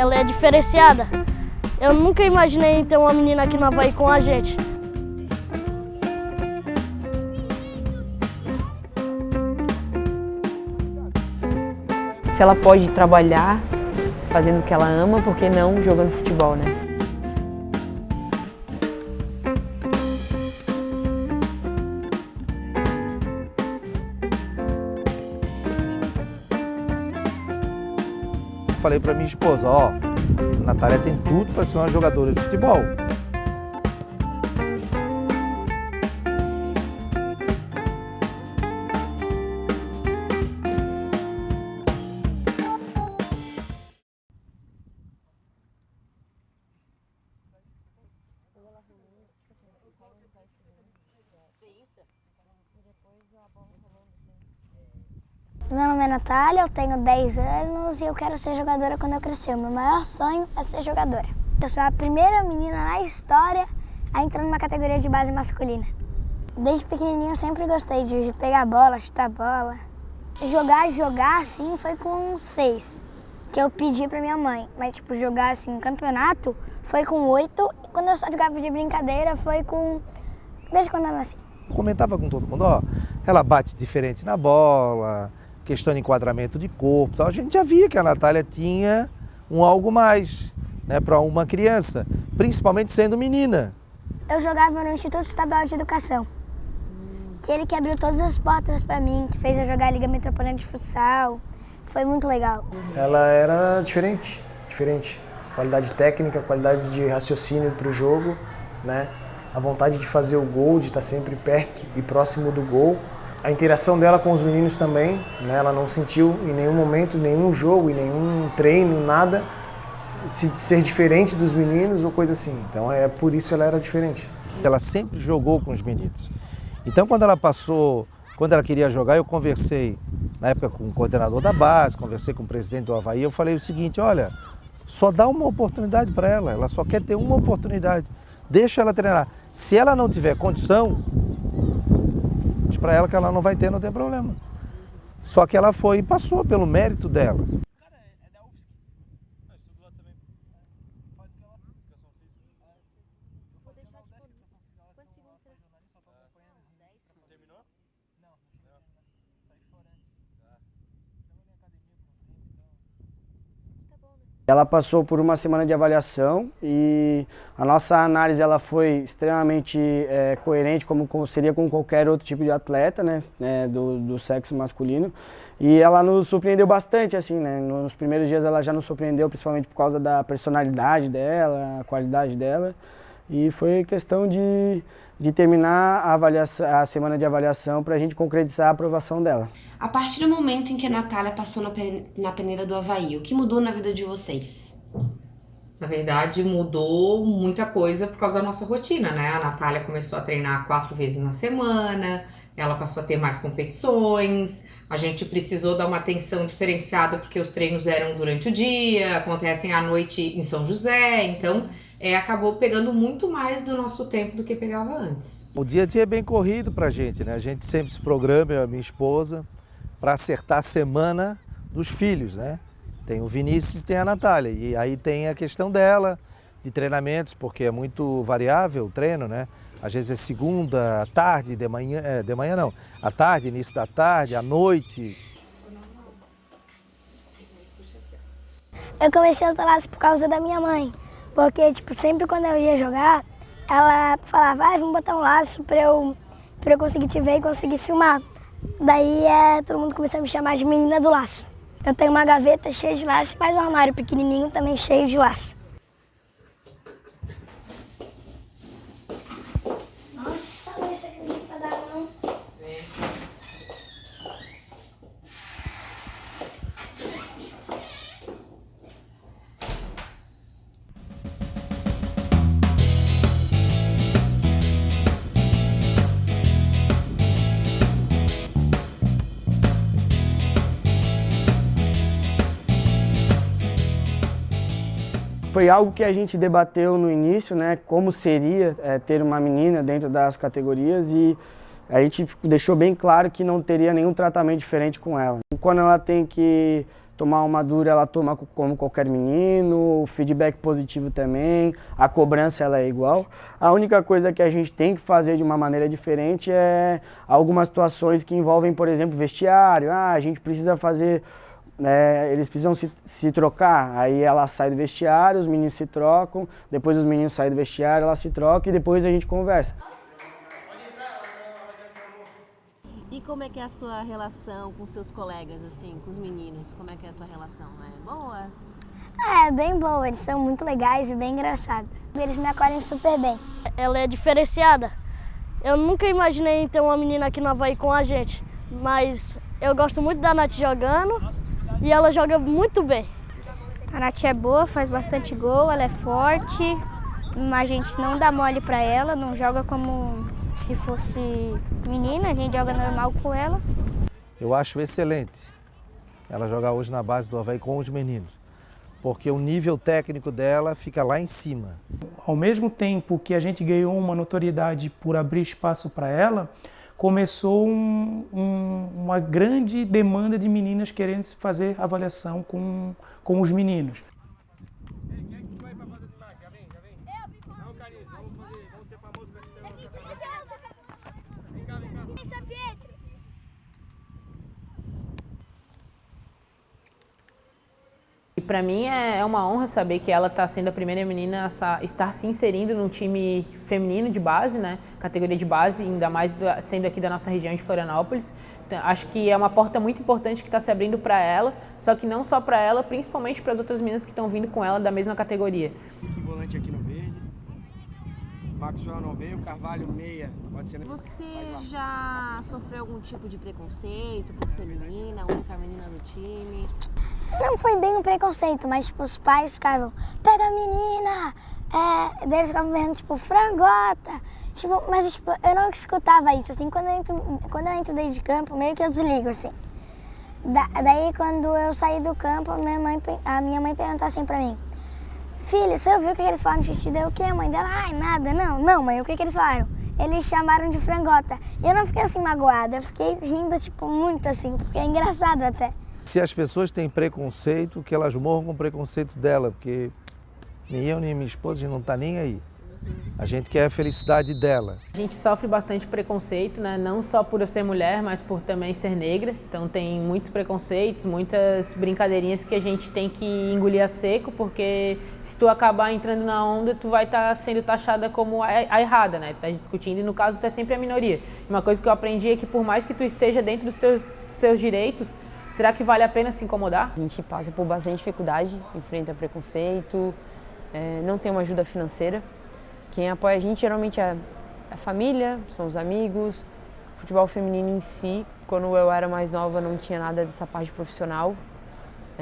ela é diferenciada. Eu nunca imaginei ter uma menina aqui no Avaí com a gente. Se ela pode trabalhar fazendo o que ela ama, por que não jogando futebol, né? Falei para minha esposa, ó, a Natália tem tudo para ser uma jogadora de futebol. Meu nome é Natália, eu tenho 10 anos e eu quero ser jogadora quando eu crescer. O meu maior sonho é ser jogadora. Eu sou a primeira menina na história a entrar numa categoria de base masculina. Desde pequenininho eu sempre gostei de pegar bola, chutar bola. Jogar assim foi com 6, que eu pedi pra minha mãe. Mas tipo, jogar assim no campeonato foi com 8 e quando eu só jogava de brincadeira foi com... desde quando eu nasci. Comentava com todo mundo, ó, ela bate diferente na bola, questão de enquadramento de corpo, tal. A gente já via que a Natália tinha um algo mais, né, para uma criança, principalmente sendo menina. Eu jogava no Instituto Estadual de Educação, que ele que abriu todas as portas para mim, que fez eu jogar a Liga Metropolitana de Futsal. Foi muito legal. Ela era diferente. Qualidade técnica, qualidade de raciocínio para o jogo, né? A vontade de fazer o gol, de estar sempre perto e próximo do gol. A interação dela com os meninos também, né? Ela não sentiu em nenhum momento, nenhum jogo, em nenhum treino, nada, ser diferente dos meninos ou coisa assim. Então é por isso ela era diferente. Ela sempre jogou com os meninos. Então quando ela queria jogar, eu conversei na época com o coordenador da base, conversei com o presidente do Avaí, eu falei o seguinte, olha, só dá uma oportunidade para ela só quer ter uma oportunidade, deixa ela treinar. Se ela não tiver condição, diz para ela que ela não vai ter, não tem problema. Só que ela foi e passou pelo mérito dela. Ela passou por uma semana de avaliação e a nossa análise ela foi extremamente coerente, como seria com qualquer outro tipo de atleta, né, do sexo masculino. E ela nos surpreendeu bastante, assim, né? Nos primeiros dias ela já nos surpreendeu, principalmente por causa da personalidade dela, a qualidade dela. E foi questão de terminar a semana de avaliação para a gente concretizar a aprovação dela. A partir do momento em que a Natália passou na peneira do Avaí, o que mudou na vida de vocês? Na verdade, mudou muita coisa por causa da nossa rotina, né? A Natália começou a treinar 4 vezes na semana, ela passou a ter mais competições, a gente precisou dar uma atenção diferenciada porque os treinos eram durante o dia, acontecem à noite em São José, então... acabou pegando muito mais do nosso tempo do que pegava antes. O dia a dia é bem corrido pra gente, né? A gente sempre se programa, eu e a minha esposa, para acertar a semana dos filhos, né? Tem o Vinícius e tem a Natália. E aí tem a questão dela, de treinamentos, porque é muito variável o treino, né? Às vezes é segunda, à tarde, de manhã não, à tarde, início da tarde, à noite. Eu comecei a lutar laço por causa da minha mãe. Porque, tipo, sempre quando eu ia jogar, ela falava, vamos botar um laço pra eu conseguir te ver e conseguir filmar. Daí todo mundo começou a me chamar de menina do laço. Eu tenho uma gaveta cheia de laço, mas um armário pequenininho também cheio de laço. Nossa, mas isso aqui não vai dar não. Foi algo que a gente debateu no início, né, como seria ter uma menina dentro das categorias e a gente deixou bem claro que não teria nenhum tratamento diferente com ela. Quando ela tem que tomar uma dura ela toma como qualquer menino, o feedback positivo também, a cobrança ela é igual. A única coisa que a gente tem que fazer de uma maneira diferente é algumas situações que envolvem, por exemplo, vestiário. A gente precisa fazer, eles precisam se trocar, aí ela sai do vestiário, os meninos se trocam, depois os meninos saem do vestiário, ela se troca e depois a gente conversa. E como é que é a sua relação com seus colegas, assim, com os meninos? Como é que é a tua relação? É boa? É bem boa, eles são muito legais e bem engraçados. Eles me acolhem super bem. Ela é diferenciada. Eu nunca imaginei ter uma menina aqui no Avaí com a gente, mas eu gosto muito da Nath jogando e ela joga muito bem. A Nath é boa, faz bastante gol, ela é forte, a gente não dá mole pra ela, não joga como se fosse menina, a gente joga normal com ela. Eu acho excelente ela jogar hoje na base do Avaí com os meninos, porque o nível técnico dela fica lá em cima. Ao mesmo tempo que a gente ganhou uma notoriedade por abrir espaço para ela, começou uma grande demanda de meninas querendo fazer avaliação com os meninos. E para mim é uma honra saber que ela está sendo a primeira menina a estar se inserindo num time feminino de base, né? Categoria de base, ainda mais sendo aqui da nossa região de Florianópolis. Então, acho que é uma porta muito importante que está se abrindo para ela, só que não só para ela, principalmente para as outras meninas que estão vindo com ela da mesma categoria. Volante aqui no verde, Maxwell não veio, Carvalho meia, pode ser... Você já sofreu algum tipo de preconceito por ser menina, a única menina do time? Não foi bem um preconceito, mas tipo, os pais ficavam, pega a menina! Daí eles ficavam vendo, tipo, frangota! Tipo, mas tipo, eu não escutava isso, assim, quando eu entro dentro de campo, meio que eu desligo, assim. Daí quando eu saí do campo, a minha mãe perguntou assim pra mim, filha, você ouviu o que eles falaram no xixi? Daí o quê, mãe? Dela, ai, nada, não, mãe, o que eles falaram? Eles chamaram de frangota. E eu não fiquei assim magoada, eu fiquei rindo, tipo, muito assim, porque é engraçado até. Se as pessoas têm preconceito, que elas morram com o preconceito dela, porque nem eu nem minha esposa, a gente não está nem aí. A gente quer a felicidade dela. A gente sofre bastante preconceito, né? Não só por eu ser mulher, mas por também ser negra. Então tem muitos preconceitos, muitas brincadeirinhas que a gente tem que engolir a seco, porque se tu acabar entrando na onda, tu vai estar sendo taxada como a errada, né? Tá discutindo e no caso tu é sempre a minoria. Uma coisa que eu aprendi é que por mais que tu esteja dentro dos seus direitos, será que vale a pena se incomodar? A gente passa por bastante dificuldade, enfrenta preconceito, não tem uma ajuda financeira. Quem apoia a gente geralmente é a família, são os amigos. Futebol feminino em si, quando eu era mais nova, não tinha nada dessa parte profissional,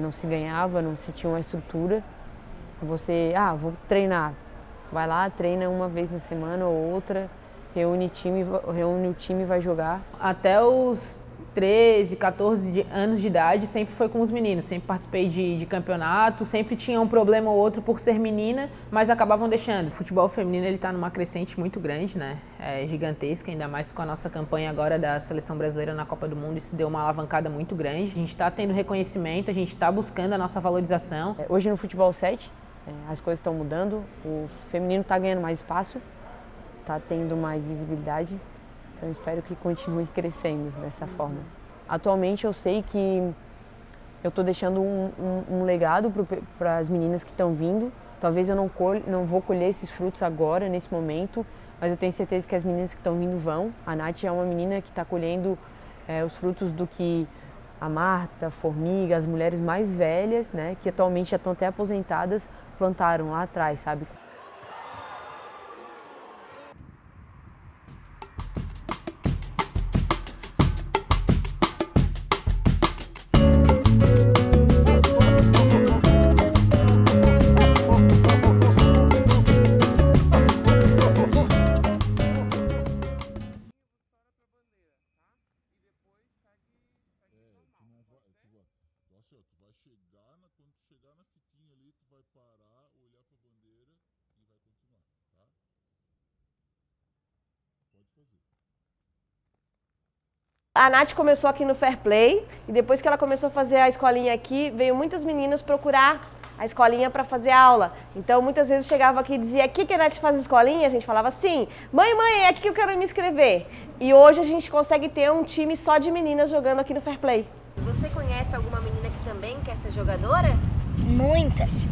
não se ganhava, não se tinha uma estrutura. Você, vou treinar, vai lá, treina uma vez na semana ou outra, reúne o time e vai jogar. Até os 13, 14 anos de idade, sempre foi com os meninos, sempre participei de campeonato, sempre tinha um problema ou outro por ser menina, mas acabavam deixando. O futebol feminino está numa crescente muito grande, né? É gigantesca, ainda mais com a nossa campanha agora da Seleção Brasileira na Copa do Mundo, isso deu uma alavancada muito grande. A gente está tendo reconhecimento, a gente está buscando a nossa valorização. Hoje no Futebol 7, as coisas estão mudando, o feminino está ganhando mais espaço, está tendo mais visibilidade. Então, espero que continue crescendo dessa forma. Atualmente, eu sei que eu estou deixando um legado para as meninas que estão vindo. Talvez eu não vou colher esses frutos agora, nesse momento, mas eu tenho certeza que as meninas que estão vindo vão. A Nath é uma menina que está colhendo os frutos do que a Marta, a Formiga, as mulheres mais velhas, né, que atualmente já estão até aposentadas, plantaram lá atrás, sabe? A Nath começou aqui no Fair Play e depois que ela começou a fazer a escolinha aqui, veio muitas meninas procurar a escolinha para fazer aula. Então, muitas vezes chegava aqui e dizia: aqui que a Nath faz escolinha? A gente falava assim: mãe, é aqui que eu quero me inscrever. E hoje a gente consegue ter um time só de meninas jogando aqui no Fair Play. Você conhece alguma menina que também quer ser jogadora? Muitas.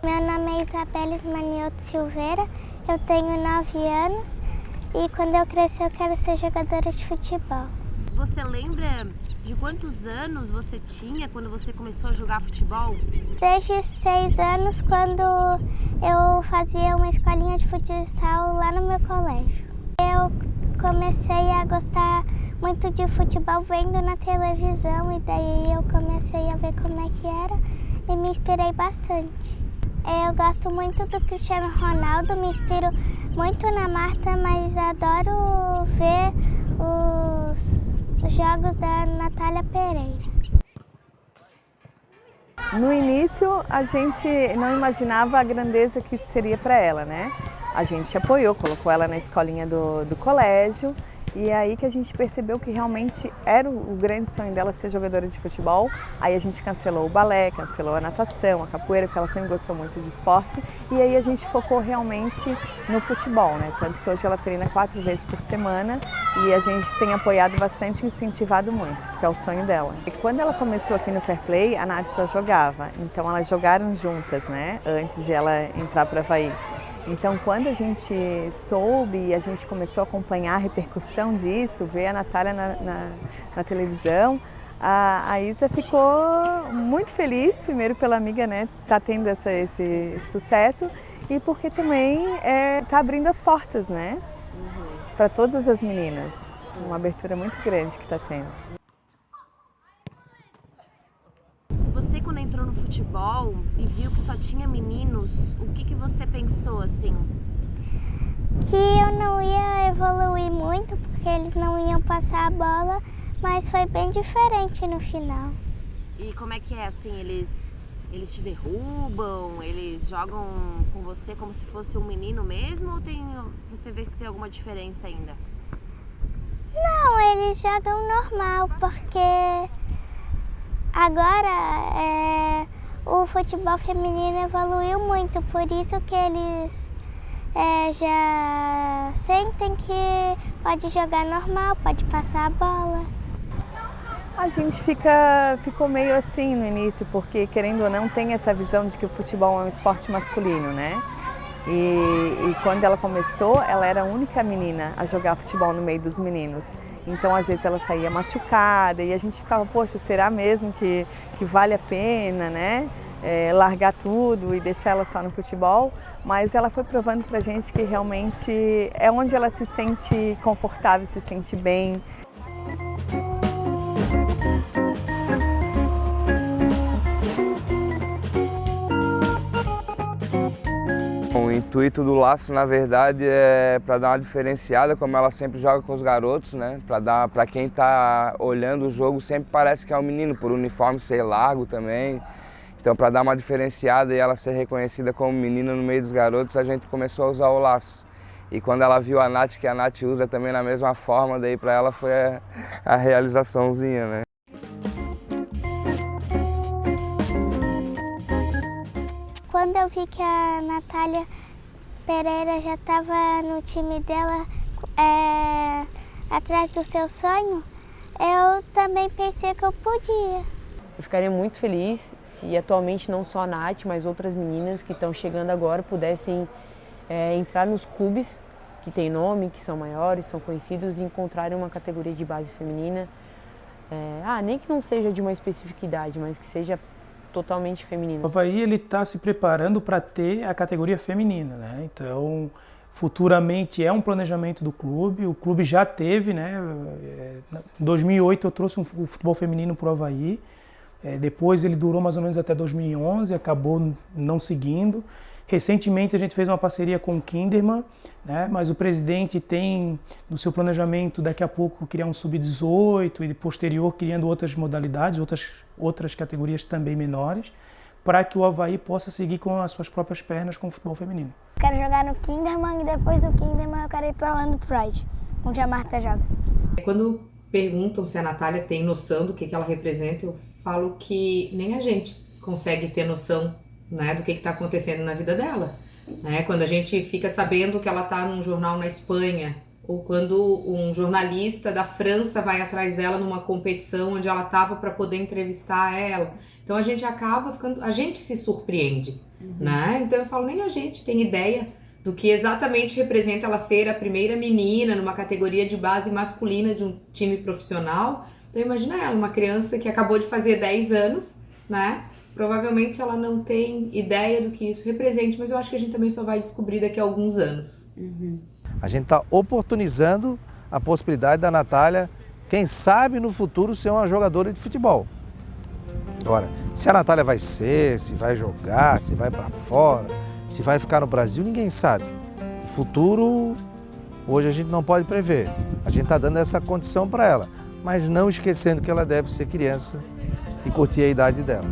Meu nome é Isabelis Manioto Silveira, eu tenho 9 anos e quando eu crescer eu quero ser jogadora de futebol. Você lembra de quantos anos você tinha quando você começou a jogar futebol? Desde 6 anos, quando eu fazia uma escolinha de futsal lá no meu colégio. Eu comecei a gostar muito de futebol vendo na televisão e daí eu comecei a ver como é que era e me inspirei bastante. Eu gosto muito do Cristiano Ronaldo, me inspiro muito na Marta, mas adoro ver os jogos da Natália Pereira. No início, a gente não imaginava a grandeza que isso seria para ela, né? A gente apoiou, colocou ela na escolinha do colégio e é aí que a gente percebeu que realmente era o grande sonho dela ser jogadora de futebol. Aí a gente cancelou o balé, cancelou a natação, a capoeira, porque ela sempre gostou muito de esporte. E aí a gente focou realmente no futebol, né? Tanto que hoje ela treina 4 vezes por semana e a gente tem apoiado bastante e incentivado muito, porque é o sonho dela. E quando ela começou aqui no Fair Play, a Nath já jogava, então elas jogaram juntas, né? Antes de ela entrar para o Avaí. Então, quando a gente soube e a gente começou a acompanhar a repercussão disso, ver a Natália na televisão, a Isa ficou muito feliz, primeiro pela amiga, né, tá tendo esse sucesso e porque também tá abrindo as portas, né, para todas as meninas. Uma abertura muito grande que tá tendo. Você, quando entrou no futebol e viu que só tinha meninos, o que você pensou assim? Que eu não ia evoluir muito, porque eles não iam passar a bola, mas foi bem diferente no final. E como é que é assim, eles te derrubam, eles jogam com você como se fosse um menino mesmo ou você vê que tem alguma diferença ainda? Não, eles jogam normal, porque agora o futebol feminino evoluiu muito, por isso que eles já sentem que pode jogar normal, pode passar a bola. A gente ficou meio assim no início, porque querendo ou não tem essa visão de que o futebol é um esporte masculino, né? E quando ela começou, ela era a única menina a jogar futebol no meio dos meninos. Então, às vezes, ela saía machucada e a gente ficava, poxa, será mesmo que vale a pena, né? Largar tudo e deixar ela só no futebol? Mas ela foi provando pra gente que realmente é onde ela se sente confortável, se sente bem. O intuito do laço, na verdade, é para dar uma diferenciada, como ela sempre joga com os garotos, né? Para quem está olhando o jogo, sempre parece que é um menino, por o uniforme ser largo também. Então, para dar uma diferenciada e ela ser reconhecida como menina no meio dos garotos, a gente começou a usar o laço. E quando ela viu a Nath, que a Nath usa também na mesma forma, daí para ela foi a realizaçãozinha, né? Quando eu vi que a Natália Pereira já estava no time dela atrás do seu sonho, eu também pensei que eu podia. Eu ficaria muito feliz se atualmente não só a Nath, mas outras meninas que estão chegando agora pudessem entrar nos clubes que têm nome, que são maiores, são conhecidos e encontrarem uma categoria de base feminina. Nem que não seja de uma específica idade, mas que seja totalmente feminino. O Avaí está se preparando para ter a categoria feminina, né? Então, futuramente é um planejamento do clube. O clube já teve, né? Em 2008 eu trouxe o futebol feminino para o Avaí. Depois ele durou mais ou menos até 2011, acabou não seguindo. Recentemente a gente fez uma parceria com o Kinderman, né? Mas o presidente tem no seu planejamento daqui a pouco criar um sub-18 e posterior criando outras modalidades, outras categorias também menores, para que o Avaí possa seguir com as suas próprias pernas com o futebol feminino. Quero jogar no Kinderman e depois do Kinderman eu quero ir para o Orlando Pride, onde a Marta joga. Quando perguntam se a Natália tem noção do que ela representa, eu falo que nem a gente consegue ter noção, né, do que está acontecendo na vida dela. Né? Quando a gente fica sabendo que ela está num jornal na Espanha, ou quando um jornalista da França vai atrás dela numa competição onde ela estava para poder entrevistar ela. Então a gente acaba ficando, a gente se surpreende, né? Então eu falo, nem a gente tem ideia do que exatamente representa ela ser a primeira menina numa categoria de base masculina de um time profissional. Então imagina ela, uma criança que acabou de fazer 10 anos, né? Provavelmente ela não tem ideia do que isso representa, mas eu acho que a gente também só vai descobrir daqui a alguns anos. A gente está oportunizando a possibilidade da Natália, quem sabe no futuro, ser uma jogadora de futebol. Agora, se a Natália vai ser, se vai jogar, se vai para fora, se vai ficar no Brasil, ninguém sabe. O futuro, hoje a gente não pode prever. A gente está dando essa condição para ela, mas não esquecendo que ela deve ser criança e curtir a idade dela.